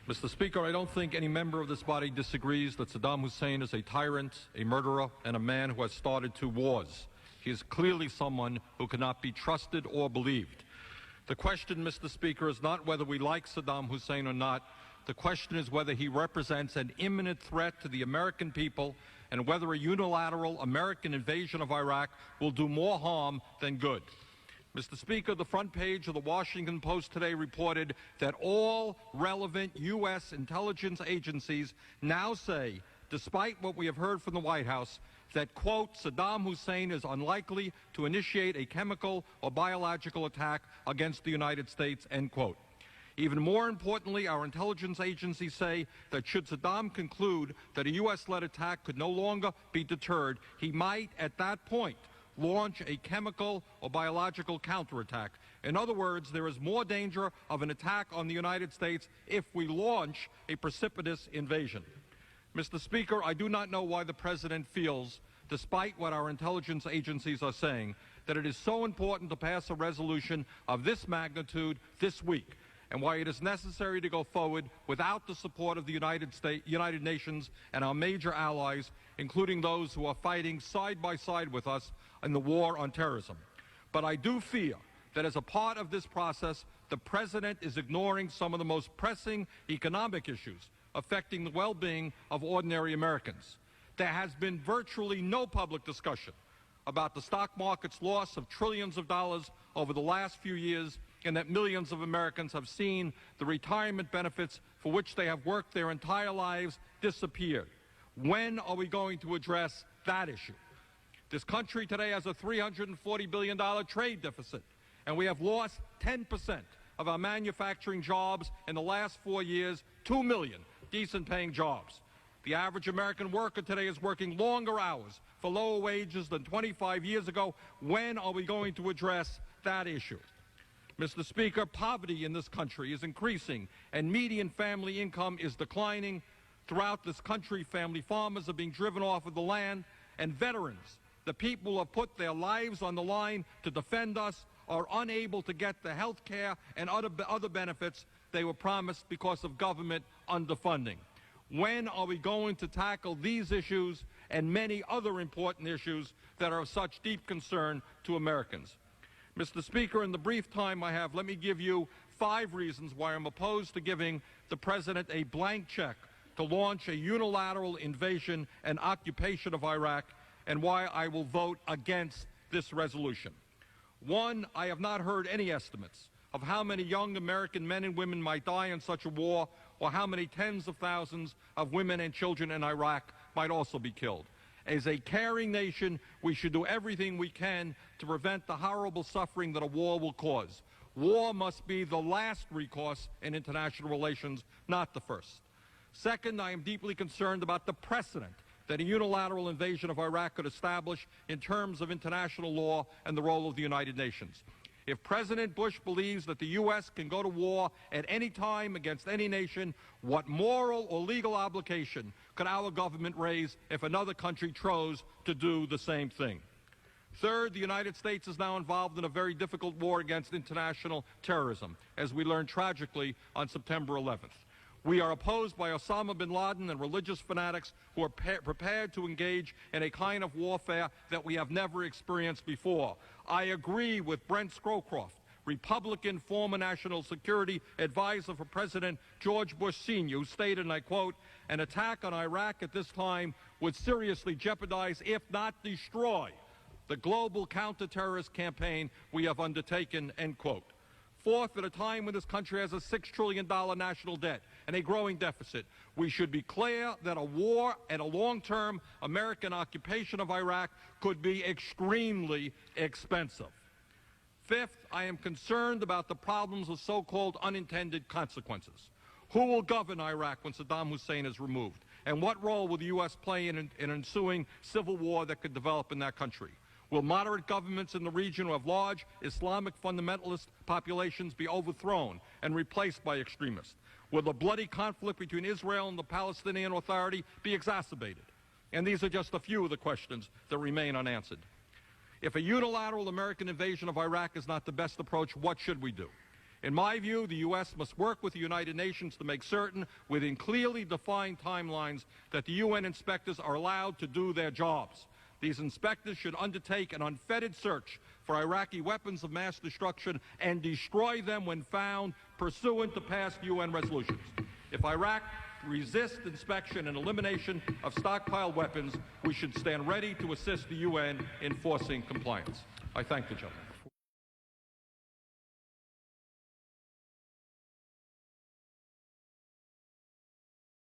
Mr. Speaker, I don't think any member of this body disagrees that Saddam Hussein is a tyrant, a murderer, and a man who has started 2 wars. He is clearly someone who cannot be trusted or believed. The question, Mr. Speaker, is not whether we like Saddam Hussein or not. The question is whether he represents an imminent threat to the American people and whether a unilateral American invasion of Iraq will do more harm than good. Mr. Speaker, the front page of the Washington Post today reported that all relevant U.S. intelligence agencies now say, despite what we have heard from the White House, that, quote, Saddam Hussein is unlikely to initiate a chemical or biological attack against the United States, end quote. Even more importantly, our intelligence agencies say that should Saddam conclude that a U.S.-led attack could no longer be deterred, he might, at that point, launch a chemical or biological counterattack. In other words, there is more danger of an attack on the United States if we launch a precipitous invasion. Mr. Speaker, I do not know why the President feels, despite what our intelligence agencies are saying, that it is so important to pass a resolution of this magnitude this week, and why it is necessary to go forward without the support of the United Nations and our major allies, including those who are fighting side by side with us in the war on terrorism. But I do fear that as a part of this process, the President is ignoring some of the most pressing economic issues affecting the well-being of ordinary Americans. There has been virtually no public discussion about the stock market's loss of trillions of dollars over the last few years, and that millions of Americans have seen the retirement benefits for which they have worked their entire lives disappear. When are we going to address that issue? This country today has a $340 billion trade deficit, and we have lost 10% of our manufacturing jobs in the last 4 years, 2 million decent-paying jobs. The average American worker today is working longer hours for lower wages than 25 years ago. When are we going to address that issue? Mr. Speaker, poverty in this country is increasing, and median family income is declining. Throughout this country, family farmers are being driven off of the land, and veterans, the people who have put their lives on the line to defend us, are unable to get the health care and other benefits they were promised because of government underfunding. When are we going to tackle these issues and many other important issues that are of such deep concern to Americans? Mr. Speaker, in the brief time I have, let me give you 5 reasons why I'm opposed to giving the President a blank check to launch a unilateral invasion and occupation of Iraq, and why I will vote against this resolution. 1, I have not heard any estimates of how many young American men and women might die in such a war, or how many tens of thousands of women and children in Iraq might also be killed. As a caring nation, we should do everything we can to prevent the horrible suffering that a war will cause. War must be the last recourse in international relations, not the first. Second, I am deeply concerned about the precedent that a unilateral invasion of Iraq could establish in terms of international law and the role of the United Nations. If President Bush believes that the U.S. can go to war at any time against any nation, what moral or legal obligation could our government raise if another country chose to do the same thing? Third, the United States is now involved in a very difficult war against international terrorism, as we learned tragically on September 11th. We are opposed by Osama bin Laden and religious fanatics who are prepared to engage in a kind of warfare that we have never experienced before. I agree with Brent Scowcroft, Republican former National Security Advisor for President George Bush Sr., who stated, and I quote, "An attack on Iraq at this time would seriously jeopardize, if not destroy, the global counterterrorist campaign we have undertaken," end quote. Fourth, at a time when this country has a $6 trillion national debt and a growing deficit, we should be clear that a war and a long-term American occupation of Iraq could be extremely expensive. Fifth, I am concerned about the problems of so-called unintended consequences. Who will govern Iraq when Saddam Hussein is removed? And what role will the U.S. play in an ensuing civil war that could develop in that country? Will moderate governments in the region who have large Islamic fundamentalist populations be overthrown and replaced by extremists? Will the bloody conflict between Israel and the Palestinian Authority be exacerbated? And these are just a few of the questions that remain unanswered. If a unilateral American invasion of Iraq is not the best approach, what should we do? In my view, the U.S. must work with the United Nations to make certain, within clearly defined timelines, that the UN inspectors are allowed to do their jobs. These inspectors should undertake an unfettered search for Iraqi weapons of mass destruction and destroy them when found, pursuant to past UN resolutions. If Iraq resists inspection and elimination of stockpiled weapons, we should stand ready to assist the UN in enforcing compliance. I thank the gentleman.